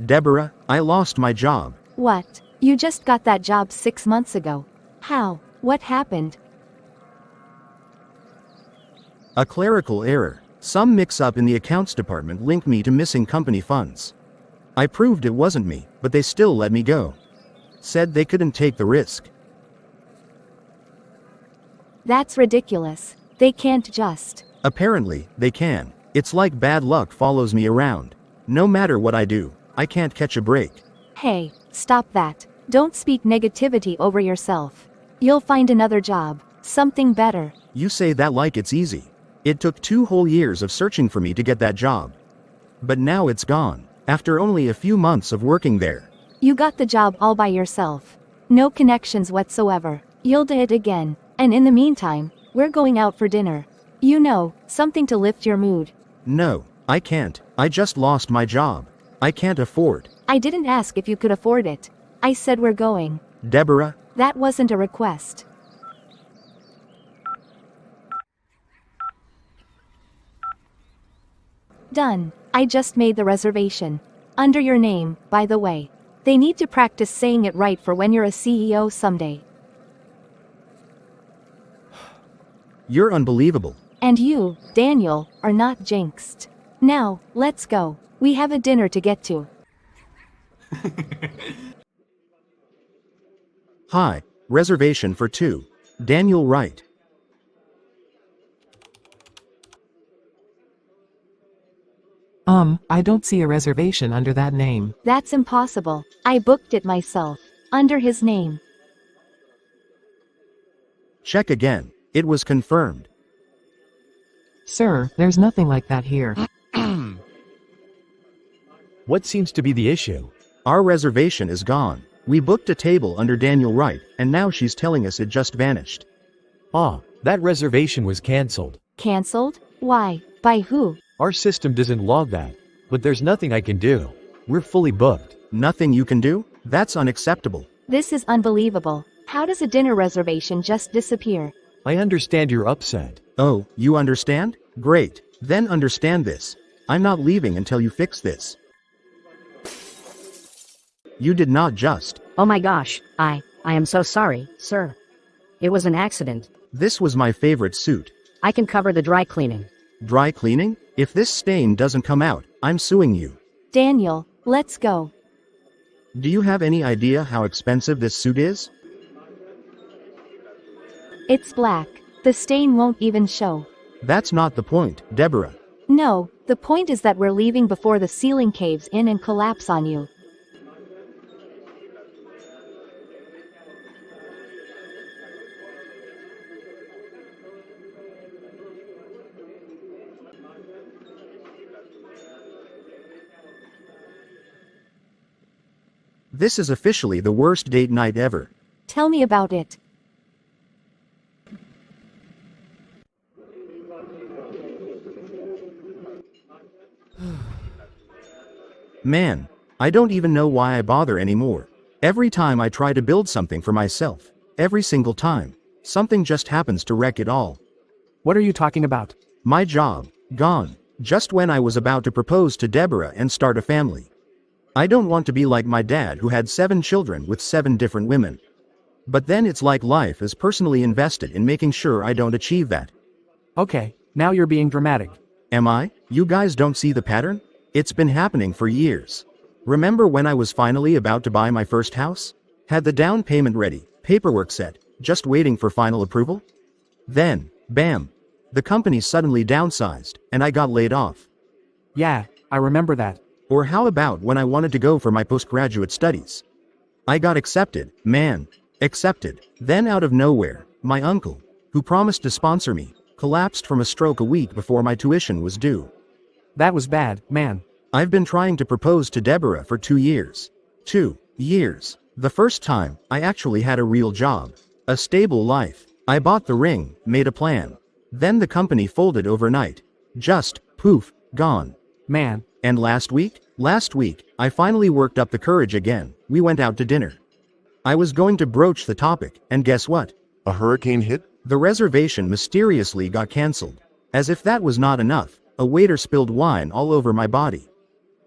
Deborah, I lost my job. What? You just got that job 6 months ago. How? What happened? A clerical error. Some mix-up in the accounts department linked me to missing company funds. I proved it wasn't me, but they still let me go. Said they couldn't take the risk. That's ridiculous. They can't just. Apparently, they can. It's like bad luck follows me around. No matter what I do, I can't catch a break. Hey, stop that. Don't speak negativity over yourself. You'll find another job. Something better. You say that like it's easy. It took 2 whole years of searching for me to get that job. But now it's gone, after only a few months of working there. You got the job all by yourself. No connections whatsoever. You'll do it again. And in the meantime, we're going out for dinner. You know, something to lift your mood. No, I can't. I just lost my job. I can't afford. I didn't ask if you could afford it. I said we're going. Deborah? That wasn't a request. Done. I just made the reservation. Under your name, by the way. They need to practice saying it right for when you're a CEO someday. You're unbelievable. And you, Daniel, are not jinxed. Now, let's go. We have a dinner to get to. Hi, reservation for 2. Daniel Wright. I don't see a reservation under that name. That's impossible. I booked it myself. Under his name. Check again. It was confirmed. Sir, there's nothing like that here. What seems to be the issue? Our reservation is gone. We booked a table under Daniel Wright, and now she's telling us it just vanished. Ah, that reservation was cancelled. Cancelled? Why? By who? Our system doesn't log that. But there's nothing I can do. We're fully booked. Nothing you can do? That's unacceptable. This is unbelievable. How does a dinner reservation just disappear? I understand you're upset. Oh, you understand? Great. Then understand this. I'm not leaving until you fix this. You did not just. Oh my gosh, I am so sorry, sir. It was an accident. This was my favorite suit. I can cover the dry cleaning. Dry cleaning? If this stain doesn't come out, I'm suing you. Daniel, let's go. Do you have any idea how expensive this suit is? It's black. The stain won't even show. That's not the point, Deborah. No, the point is that we're leaving before the ceiling caves in and collapse on you. This is officially the worst date night ever. Tell me about it. Man, I don't even know why I bother anymore. Every time I try to build something for myself, every single time, something just happens to wreck it all. What are you talking about? My job, gone, just when I was about to propose to Deborah and start a family. I don't want to be like my dad who had 7 children with 7 different women. But then it's like life is personally invested in making sure I don't achieve that. Okay, now you're being dramatic. Am I? You guys don't see the pattern? It's been happening for years. Remember when I was finally about to buy my first house? Had the down payment ready, paperwork set, just waiting for final approval? Then, bam! The company suddenly downsized, and I got laid off. Yeah, I remember that. Or how about when I wanted to go for my postgraduate studies? I got accepted, man. Accepted. Then out of nowhere, my uncle, who promised to sponsor me, collapsed from a stroke a week before my tuition was due. That was bad, man. I've been trying to propose to Deborah for 2 years. 2 years. The first time, I actually had a real job. A stable life. I bought the ring, made a plan. Then the company folded overnight. Just, poof, gone. Man. And last week, I finally worked up the courage again. We went out to dinner. I was going to broach the topic, and guess what? A hurricane hit? The reservation mysteriously got cancelled. As if that was not enough, a waiter spilled wine all over my body.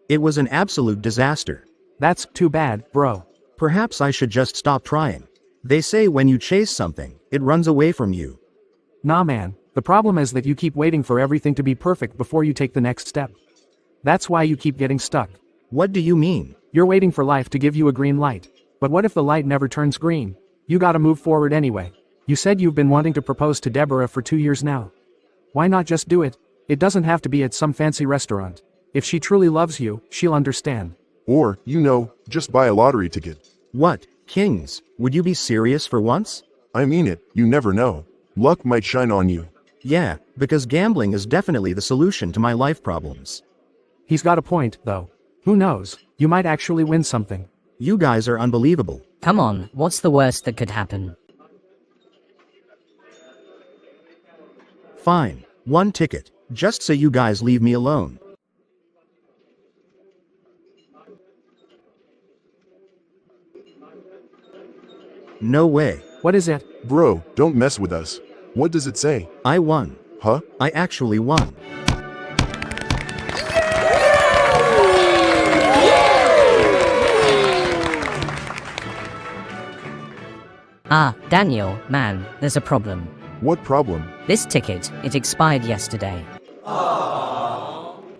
It was an absolute disaster. That's too bad, bro. Perhaps I should just stop trying. They say when you chase something, it runs away from you. Nah man, the problem is that you keep waiting for everything to be perfect before you take the next step. That's why you keep getting stuck. What do you mean? You're waiting for life to give you a green light. But what if the light never turns green? You gotta move forward anyway. You said you've been wanting to propose to Deborah for 2 years now. Why not just do it? It doesn't have to be at some fancy restaurant. If she truly loves you, she'll understand. Or, just buy a lottery ticket. What, Kings, would you be serious for once? I mean it, you never know. Luck might shine on you. Yeah, because gambling is definitely the solution to my life problems. He's got a point, though. Who knows? You might actually win something. You guys are unbelievable. Come on, what's the worst that could happen? Fine, 1 ticket, just so you guys leave me alone. No way. What is it? Bro, don't mess with us. What does it say? I won. Huh? I actually won. Ah, Daniel, man, there's a problem. What problem? This ticket, it expired yesterday.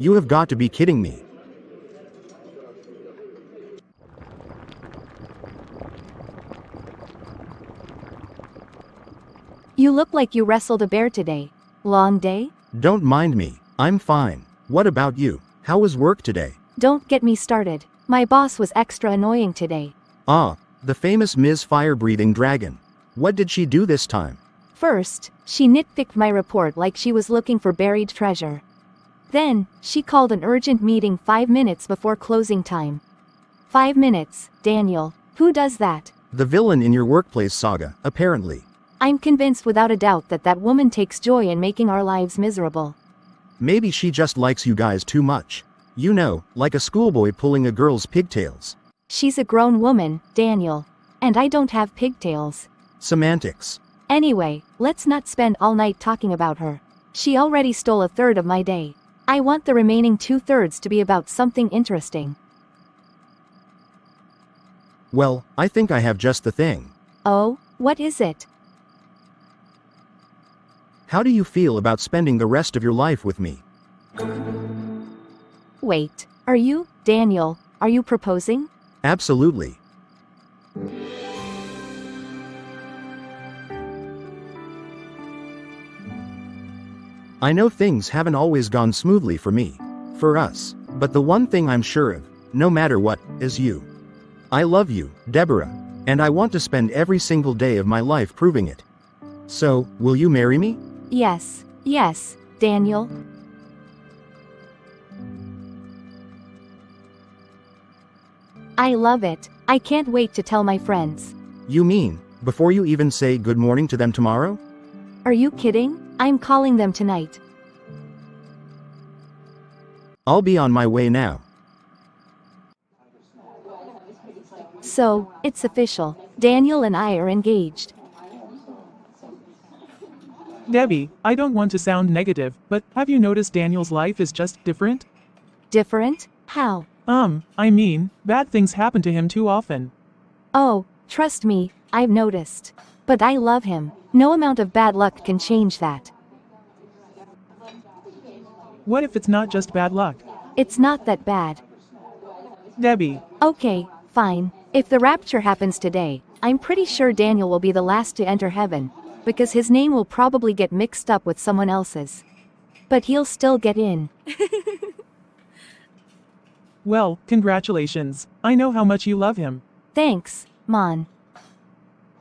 You have got to be kidding me. You look like you wrestled a bear today. Long day? Don't mind me, I'm fine. What about you? How was work today? Don't get me started. My boss was extra annoying today. Ah, the famous Ms. Fire-Breathing Dragon. What did she do this time? First, she nitpicked my report like she was looking for buried treasure. Then, she called an urgent meeting 5 minutes before closing time. 5 minutes, Daniel. Who does that? The villain in your workplace saga, apparently. I'm convinced without a doubt that that woman takes joy in making our lives miserable. Maybe she just likes you guys too much. You know, like a schoolboy pulling a girl's pigtails. She's a grown woman, Daniel. And I don't have pigtails. Semantics. Anyway, let's not spend all night talking about her. She already stole 1/3 of my day. I want the remaining 2/3 to be about something interesting. Well, I think I have just the thing. Oh, what is it? How do you feel about spending the rest of your life with me? Wait, are you, Daniel, are you proposing? Absolutely. I know things haven't always gone smoothly for me. For us. But the one thing I'm sure of, no matter what, is you. I love you, Deborah. And I want to spend every single day of my life proving it. So, will you marry me? Yes, Daniel. I love it. I can't wait to tell my friends. You mean, before you even say good morning to them tomorrow? Are you kidding? I'm calling them tonight. I'll be on my way now. So, it's official. Daniel and I are engaged. Debbie, I don't want to sound negative, but have you noticed Daniel's life is just different? Different? How? I mean, bad things happen to him too often. Oh, trust me, I've noticed. But I love him. No amount of bad luck can change that. What if it's not just bad luck? It's not that bad. Debbie, Okay, fine. If the rapture happens today, I'm pretty sure Daniel will be the last to enter heaven, because his name will probably get mixed up with someone else's. But he'll still get in. well, congratulations. I know how much you love him. Thanks, Mon.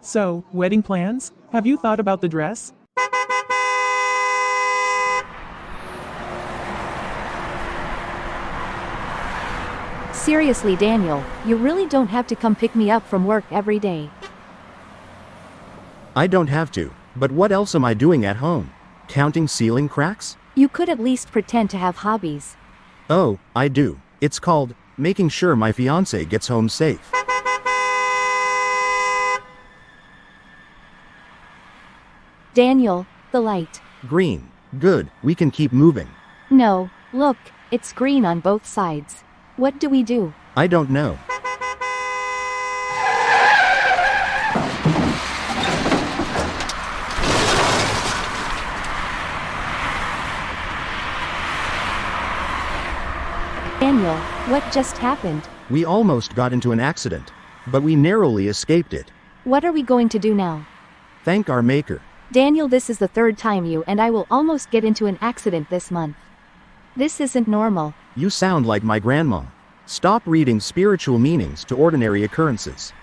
So, wedding plans? Have you thought about the dress? Seriously, Daniel, you really don't have to come pick me up from work every day. I don't have to, but what else am I doing at home? Counting ceiling cracks? You could at least pretend to have hobbies. Oh, I do. It's called making sure my fiancé gets home safe. Daniel, the light. Green. Good, we can keep moving. No, look, it's green on both sides. What do we do? I don't know. Daniel, what just happened? We almost got into an accident. But we narrowly escaped it. What are we going to do now? Thank our maker. Daniel, this is the third time you and I will almost get into an accident this month. This isn't normal. You sound like my grandma. Stop reading spiritual meanings to ordinary occurrences.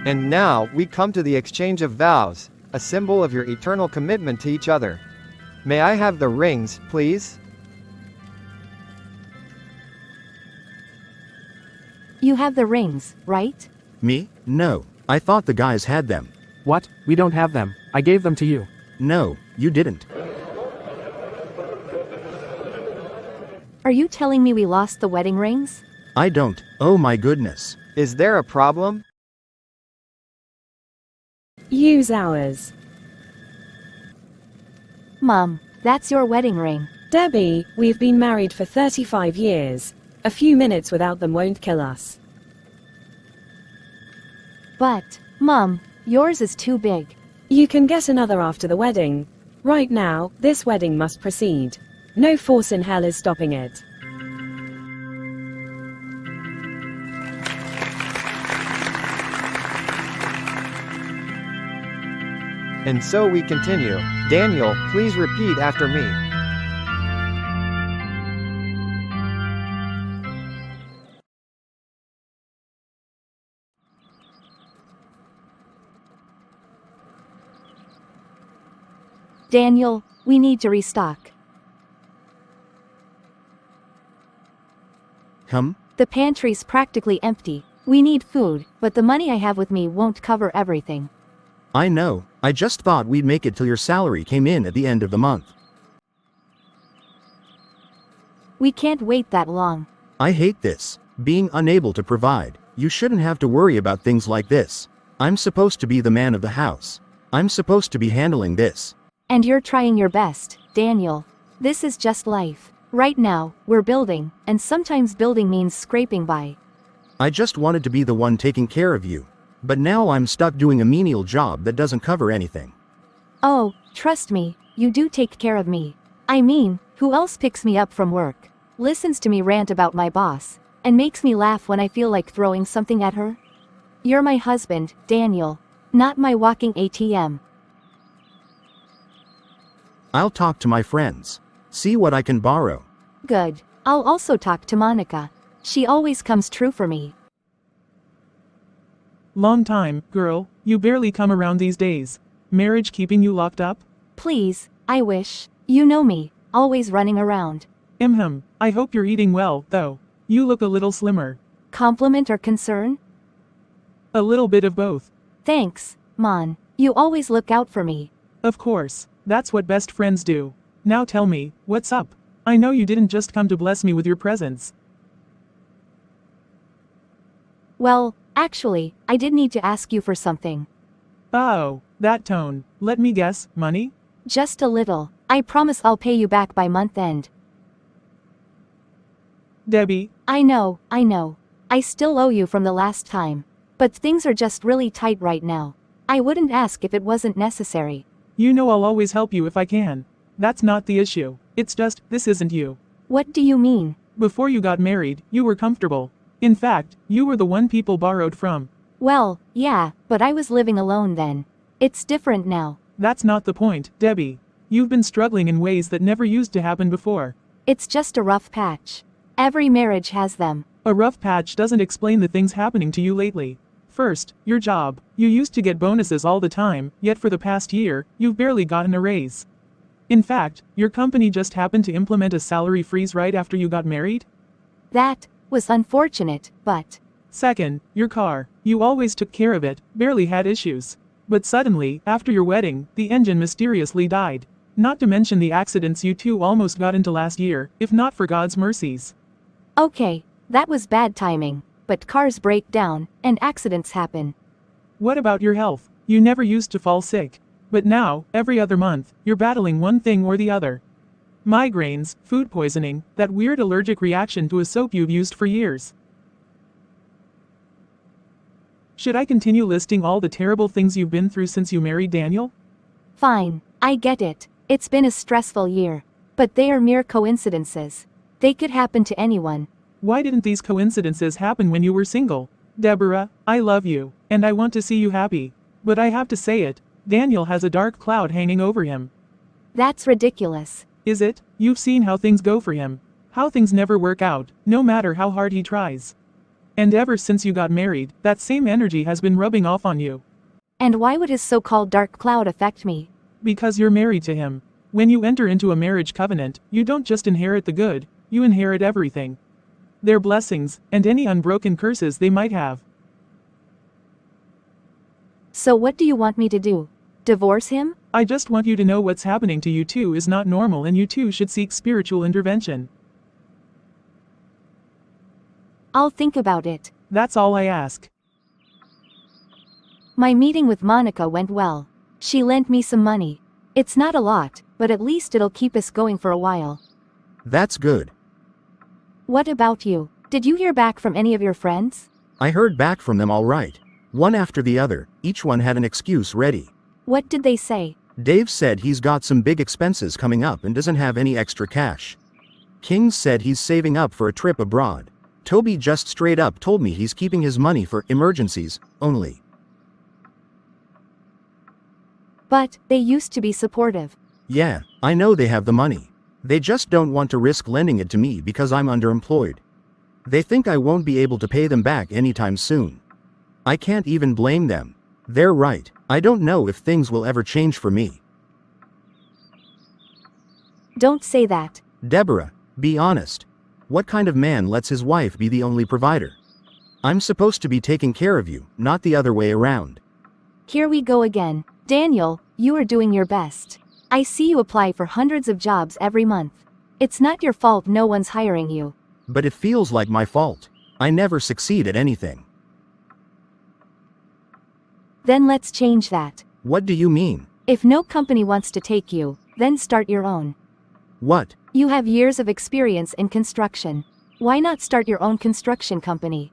And now, we come to the exchange of vows, a symbol of your eternal commitment to each other. May I have the rings, please? You have the rings, right? Me? No. I thought the guys had them. What? We don't have them. I gave them to you. No, you didn't. Are you telling me we lost the wedding rings? I don't. Oh my goodness. Is there a problem? Use ours. Mom, that's your wedding ring. Debbie, we've been married for 35 years. A few minutes without them won't kill us. But, Mom, yours is too big. You can get another after the wedding. Right now, this wedding must proceed. No force in hell is stopping it. And so we continue. Daniel, please repeat after me. Daniel, we need to restock. The pantry's practically empty. We need food, but the money I have with me won't cover everything. I know. I just thought we'd make it till your salary came in at the end of the month. We can't wait that long. I hate this. Being unable to provide. You shouldn't have to worry about things like this. I'm supposed to be the man of the house. I'm supposed to be handling this. And you're trying your best, Daniel. This is just life. Right now, we're building, and sometimes building means scraping by. I just wanted to be the one taking care of you. But now I'm stuck doing a menial job that doesn't cover anything. Oh, trust me, you do take care of me. I mean, who else picks me up from work, listens to me rant about my boss, and makes me laugh when I feel like throwing something at her? You're my husband, Daniel. Not my walking ATM. I'll talk to my friends. See what I can borrow. Good. I'll also talk to Monica. She always comes true for me. Long time, girl, you barely come around these days. Marriage keeping you locked up? Please, I wish. You know me, always running around. I hope you're eating well, though. You look a little slimmer. Compliment or concern? A little bit of both. Thanks, Mon. You always look out for me. Of course, that's what best friends do. Now tell me, what's up? I know you didn't just come to bless me with your presence. Well, actually, I did need to ask you for something. Oh, that tone. Let me guess, money? Just a little. I promise I'll pay you back by month end. Debbie. I know. I still owe you from the last time. But things are just really tight right now. I wouldn't ask if it wasn't necessary. You know I'll always help you if I can. That's not the issue. It's just, this isn't you. What do you mean? Before you got married, you were comfortable. In fact, you were the one people borrowed from. Well, yeah, but I was living alone then. It's different now. That's not the point, Debbie. You've been struggling in ways that never used to happen before. It's just a rough patch. Every marriage has them. A rough patch doesn't explain the things happening to you lately. First, your job. You used to get bonuses all the time, yet for the past year, you've barely gotten a raise. In fact, your company just happened to implement a salary freeze right after you got married? That was unfortunate, but... Second, your car. You always took care of it, barely had issues. But suddenly, after your wedding, the engine mysteriously died. Not to mention the accidents you two almost got into last year, if not for God's mercies. Okay, that was bad timing. But cars break down, and accidents happen. What about your health? You never used to fall sick. But now, every other month, you're battling one thing or the other. Migraines, food poisoning, that weird allergic reaction to a soap you've used for years. Should I continue listing all the terrible things you've been through since you married Daniel? Fine, I get it. It's been a stressful year. But they are mere coincidences. They could happen to anyone. Why didn't these coincidences happen when you were single? Deborah, I love you, and I want to see you happy. But I have to say it, Daniel has a dark cloud hanging over him. That's ridiculous. Is it? You've seen how things go for him. How things never work out, no matter how hard he tries. And ever since you got married, that same energy has been rubbing off on you. And why would his so-called dark cloud affect me? Because you're married to him. When you enter into a marriage covenant, you don't just inherit the good, you inherit everything. Their blessings, and any unbroken curses they might have. So what do you want me to do? Divorce him? I just want you to know what's happening to you two is not normal and you two should seek spiritual intervention. I'll think about it. That's all I ask. My meeting with Monica went well. She lent me some money. It's not a lot, but at least it'll keep us going for a while. That's good. What about you? Did you hear back from any of your friends? I heard back from them all right. One after the other, each one had an excuse ready. What did they say? Dave said he's got some big expenses coming up and doesn't have any extra cash. King said he's saving up for a trip abroad. Toby just straight up told me he's keeping his money for emergencies only. But they used to be supportive. Yeah, I know they have the money. They just don't want to risk lending it to me because I'm underemployed. They think I won't be able to pay them back anytime soon. I can't even blame them. They're right. I don't know if things will ever change for me. Don't say that. Deborah, be honest. What kind of man lets his wife be the only provider? I'm supposed to be taking care of you, not the other way around. Here we go again. Daniel, you are doing your best. I see you apply for hundreds of jobs every month. It's not your fault no one's hiring you. But it feels like my fault. I never succeed at anything. Then let's change that. What do you mean? If no company wants to take you, then start your own. What? You have years of experience in construction. Why not start your own construction company?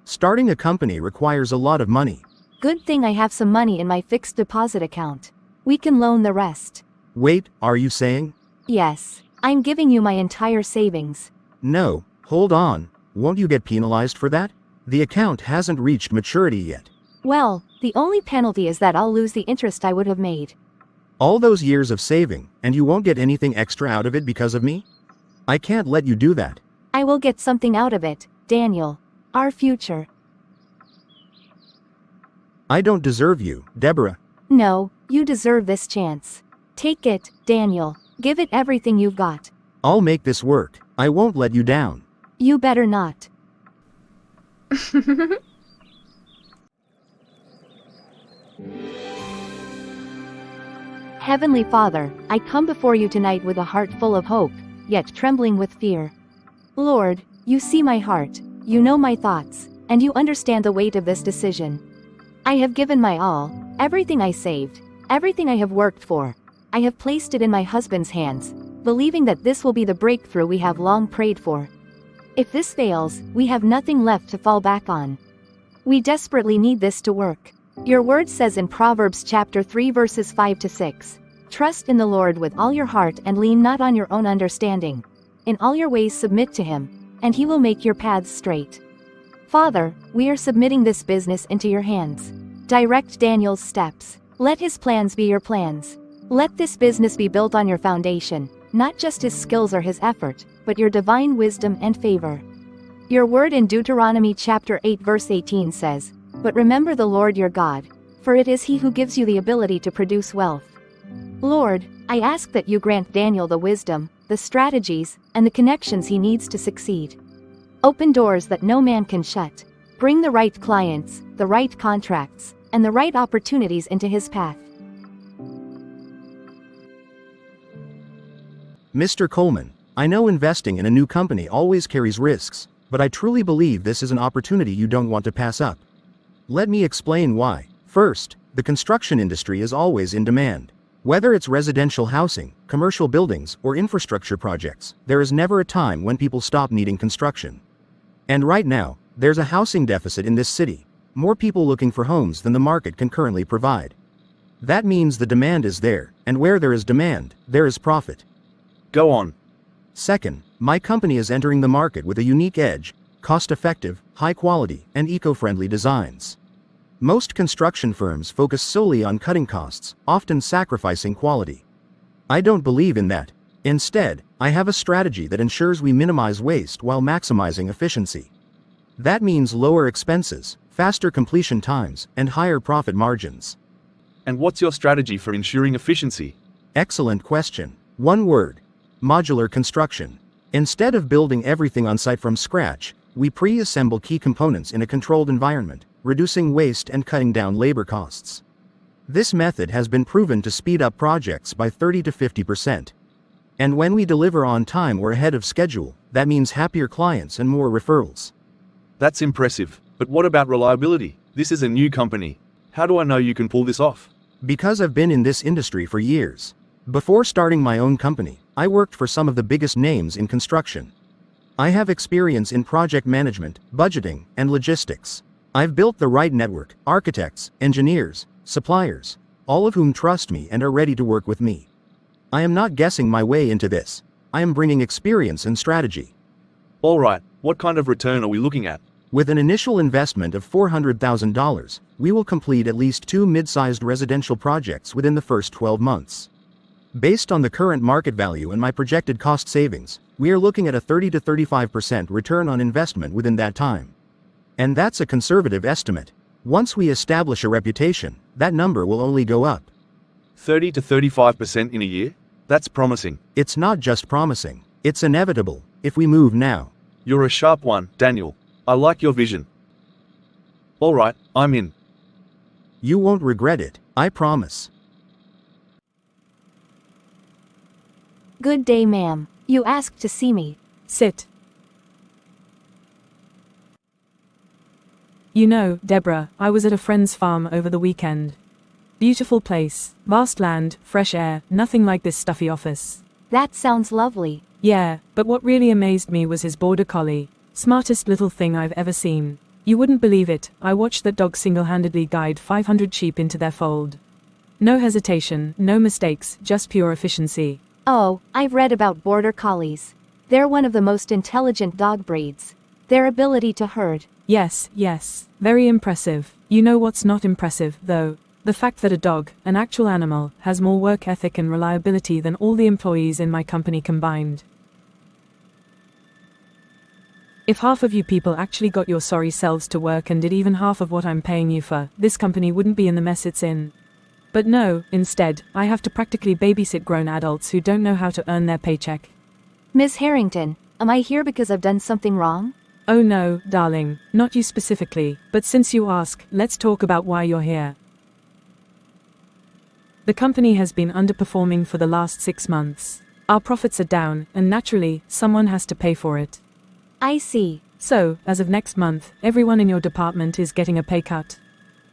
Starting a company requires a lot of money. Good thing I have some money in my fixed deposit account. We can loan the rest. Wait, are you saying? Yes. I'm giving you my entire savings. No, hold on. Won't you get penalized for that? The account hasn't reached maturity yet. Well, the only penalty is that I'll lose the interest I would have made. All those years of saving, and you won't get anything extra out of it because of me? I can't let you do that. I will get something out of it, Daniel. Our future. I don't deserve you, Deborah. No, you deserve this chance. Take it, Daniel. Give it everything you've got. I'll make this work. I won't let you down. You better not. Heavenly Father, I come before you tonight with a heart full of hope, yet trembling with fear. Lord, you see my heart, you know my thoughts, and you understand the weight of this decision. I have given my all, everything I saved, everything I have worked for. I have placed it in my husband's hands, believing that this will be the breakthrough we have long prayed for. If this fails, we have nothing left to fall back on. We desperately need this to work. Your word says in Proverbs chapter 3 verses 5 to 6, "Trust in the Lord with all your heart and lean not on your own understanding. In all your ways submit to him, and he will make your paths straight." Father, we are submitting this business into your hands. Direct Daniel's steps. Let his plans be your plans. Let this business be built on your foundation, not just his skills or his effort, but your divine wisdom and favor. Your word in Deuteronomy chapter 8 verse 18 says, "But remember the Lord your God, for it is he who gives you the ability to produce wealth." Lord, I ask that you grant Daniel the wisdom, the strategies, and the connections he needs to succeed. Open doors that no man can shut. Bring the right clients, the right contracts, and the right opportunities into his path. Mr. Coleman, I know investing in a new company always carries risks, but I truly believe this is an opportunity you don't want to pass up. Let me explain why. First, the construction industry is always in demand. Whether it's residential housing, commercial buildings, or infrastructure projects, there is never a time when people stop needing construction. And right now, There's a housing deficit in this city. More people looking for homes than the market can currently provide. That means the demand is there, and where there is demand, there is profit. Go on. Second, my company is entering the market with a unique edge, cost-effective, high-quality, and eco-friendly designs. Most construction firms focus solely on cutting costs, often sacrificing quality. I don't believe in that. Instead, I have a strategy that ensures we minimize waste while maximizing efficiency. That means lower expenses, faster completion times, and higher profit margins. And what's your strategy for ensuring efficiency? Excellent question. One word: modular construction. Instead of building everything on site from scratch, we pre-assemble key components in a controlled environment, reducing waste and cutting down labor costs. This method has been proven to speed up projects by 30 to 50%. And when we deliver on time or ahead of schedule, that means happier clients and more referrals. That's impressive. But what about reliability? This is a new company. How do I know you can pull this off? Because I've been in this industry for years. Before starting my own company, I worked for some of the biggest names in construction. I have experience in project management, budgeting, and logistics. I've built the right network: architects, engineers, suppliers, all of whom trust me and are ready to work with me. I am not guessing my way into this. I am bringing experience and strategy. All right, what kind of return are we looking at? With an initial investment of $400,000, we will complete at least 2 mid-sized residential projects within the first 12 months. Based on the current market value and my projected cost savings, we are looking at a 30 to 35% return on investment within that time. And that's a conservative estimate. Once we establish a reputation, that number will only go up. 30 to 35% in a year? That's promising. It's not just promising. It's inevitable, if we move now. You're a sharp one, Daniel. I like your vision. All right, I'm in. You won't regret it, I promise. Good day, ma'am. You asked to see me. Sit. You know, Deborah, I was at a friend's farm over the weekend. Beautiful place, vast land, fresh air, nothing like this stuffy office. That sounds lovely. Yeah, but what really amazed me was his border collie. Smartest little thing I've ever seen. You wouldn't believe it, I watched that dog single-handedly guide 500 sheep into their fold. No hesitation, no mistakes, just pure efficiency. Oh, I've read about border collies. They're one of the most intelligent dog breeds. Their ability to herd. Yes, very impressive. You know what's not impressive, though? The fact that a dog, an actual animal, has more work ethic and reliability than all the employees in my company combined. If half of you people actually got your sorry selves to work and did even half of what I'm paying you for, this company wouldn't be in the mess it's in. But no, instead, I have to practically babysit grown adults who don't know how to earn their paycheck. Miss Harrington, am I here because I've done something wrong? Oh no, darling, not you specifically, but since you ask, let's talk about why you're here. The company has been underperforming for the last 6 months. Our profits are down, and naturally, someone has to pay for it. I see. So, as of next month, everyone in your department is getting a pay cut.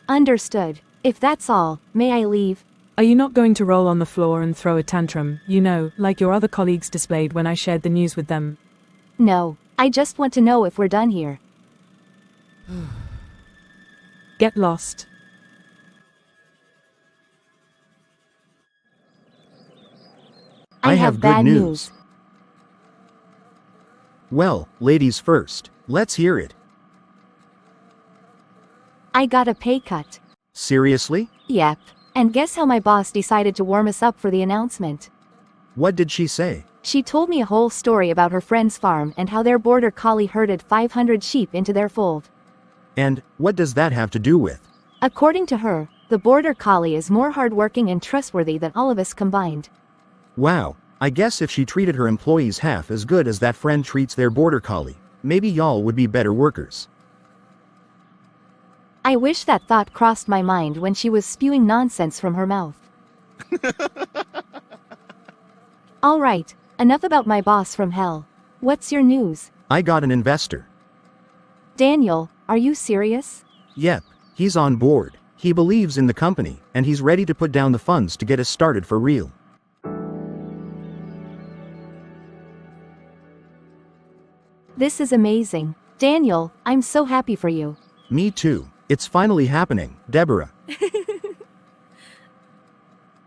Understood. If that's all, may I leave? Are you not going to roll on the floor and throw a tantrum, you know, like your other colleagues displayed when I shared the news with them? No, I just want to know if we're done here. Get lost. I have bad news. Well, ladies first, let's hear it. I got a pay cut. Seriously? Yep. And guess how my boss decided to warm us up for the announcement? What did she say? She told me a whole story about her friend's farm and how their border collie herded 500 sheep into their fold. And what does that have to do with? According to her, the border collie is more hardworking and trustworthy than all of us combined. Wow, I guess if she treated her employees half as good as that friend treats their border collie, maybe y'all would be better workers. I wish that thought crossed my mind when she was spewing nonsense from her mouth. All right, enough about my boss from hell. What's your news? I got an investor. Daniel, are you serious? Yep, he's on board. He believes in the company, and he's ready to put down the funds to get us started for real. This is amazing. Daniel, I'm so happy for you. Me too. It's finally happening, Deborah.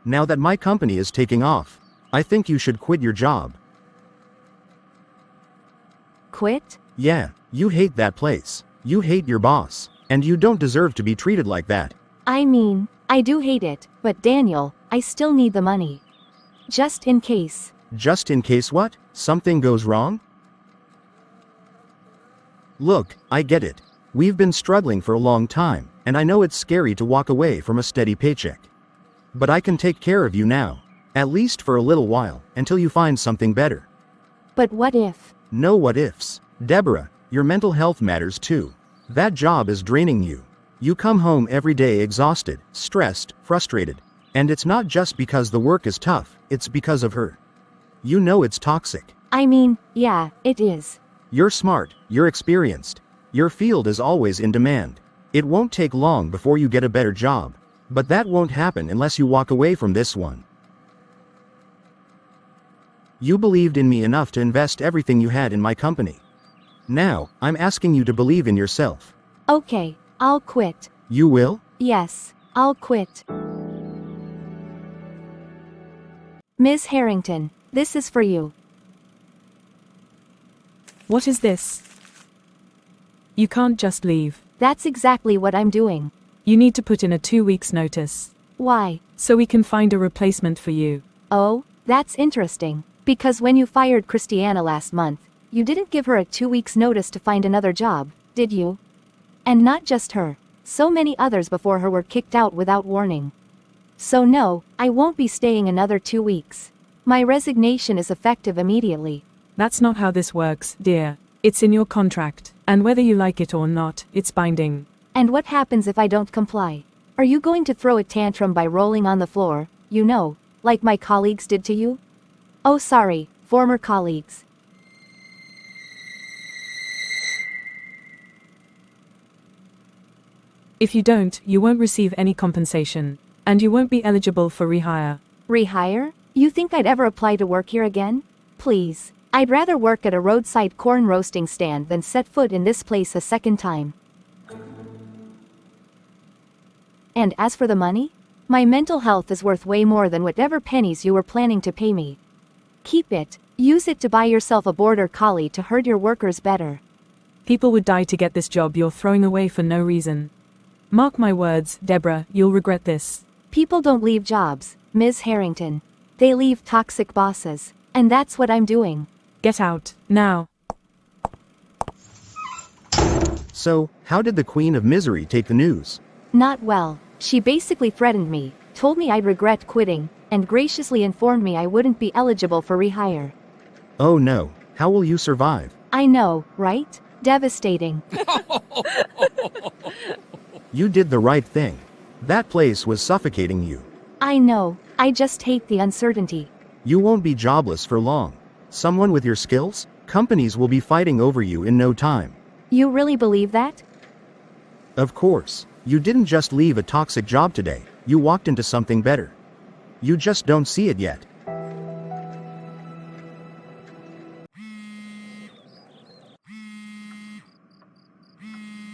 Now that my company is taking off, I think you should quit your job. Quit? Yeah, you hate that place. You hate your boss. And you don't deserve to be treated like that. I mean, I do hate it, but Daniel, I still need the money. Just in case. Just in case what? Something goes wrong? Look, I get it. We've been struggling for a long time, and I know it's scary to walk away from a steady paycheck. But I can take care of you now. At least for a little while, until you find something better. But what if? No what ifs. Deborah, your mental health matters too. That job is draining you. You come home every day exhausted, stressed, frustrated. And it's not just because the work is tough, it's because of her. You know it's toxic. I mean, yeah, it is. You're smart, you're experienced. Your field is always in demand. It won't take long before you get a better job. But that won't happen unless you walk away from this one. You believed in me enough to invest everything you had in my company. Now, I'm asking you to believe in yourself. Okay, I'll quit. You will? Yes, I'll quit. Ms. Harrington, this is for you. What is this? You can't just leave. That's exactly what I'm doing. You need to put in a 2 weeks notice. Why? So we can find a replacement for you. Oh, that's interesting. Because when you fired Christiana last month, you didn't give her a 2 weeks notice to find another job, did you? And not just her. So many others before her were kicked out without warning. So no, I won't be staying another 2 weeks. My resignation is effective immediately. That's not how this works, dear. It's in your contract, and whether you like it or not, it's binding. And what happens if I don't comply? Are you going to throw a tantrum by rolling on the floor, you know, like my colleagues did to you? Oh sorry, former colleagues. If you don't, you won't receive any compensation. And you won't be eligible for rehire. Rehire? You think I'd ever apply to work here again? Please. I'd rather work at a roadside corn roasting stand than set foot in this place a second time. And as for the money? My mental health is worth way more than whatever pennies you were planning to pay me. Keep it. Use it to buy yourself a border collie to herd your workers better. People would die to get this job you're throwing away for no reason. Mark my words, Deborah, you'll regret this. People don't leave jobs, Ms. Harrington. They leave toxic bosses. And that's what I'm doing. Get out, now. So, how did the Queen of Misery take the news? Not well. She basically threatened me, told me I'd regret quitting, and graciously informed me I wouldn't be eligible for rehire. Oh no, how will you survive? I know, right? Devastating. You did the right thing. That place was suffocating you. I know, I just hate the uncertainty. You won't be jobless for long. Someone with your skills? Companies will be fighting over you in no time. You really believe that? Of course. You didn't just leave a toxic job today, you walked into something better. You just don't see it yet.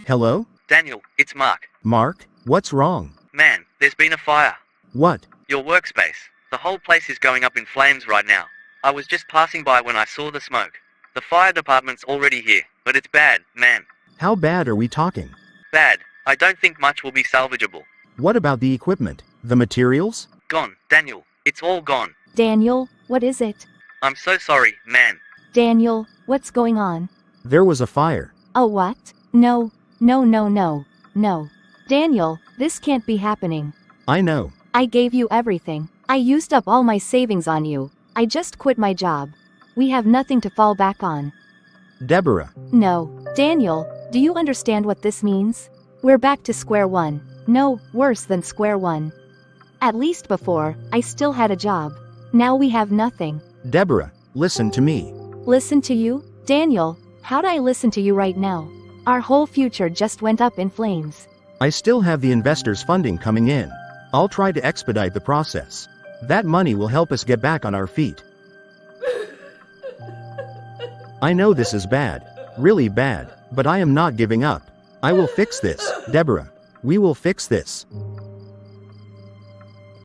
Hello? Daniel, it's Mark. Mark, what's wrong? Man, there's been a fire. What? Your workspace. The whole place is going up in flames right now. I was just passing by when I saw the smoke. The fire department's already here, but it's bad, man. How bad are we talking? Bad. I don't think much will be salvageable. What about the equipment? The materials? Gone, Daniel. It's all gone. Daniel, what is it? I'm so sorry, man. Daniel, what's going on? There was a fire. Oh what? No. No. Daniel, this can't be happening. I know. I gave you everything. I used up all my savings on you. I just quit my job. We have nothing to fall back on. Deborah. No. Daniel, do you understand what this means? We're back to square one. No, worse than square one. At least before, I still had a job. Now we have nothing. Deborah, listen to me. Listen to you? Daniel, how'd I listen to you right now? Our whole future just went up in flames. I still have the investors' funding coming in. I'll try to expedite the process. That money will help us get back on our feet. I know this is bad. Really bad. But I am not giving up. I will fix this, Deborah. We will fix this.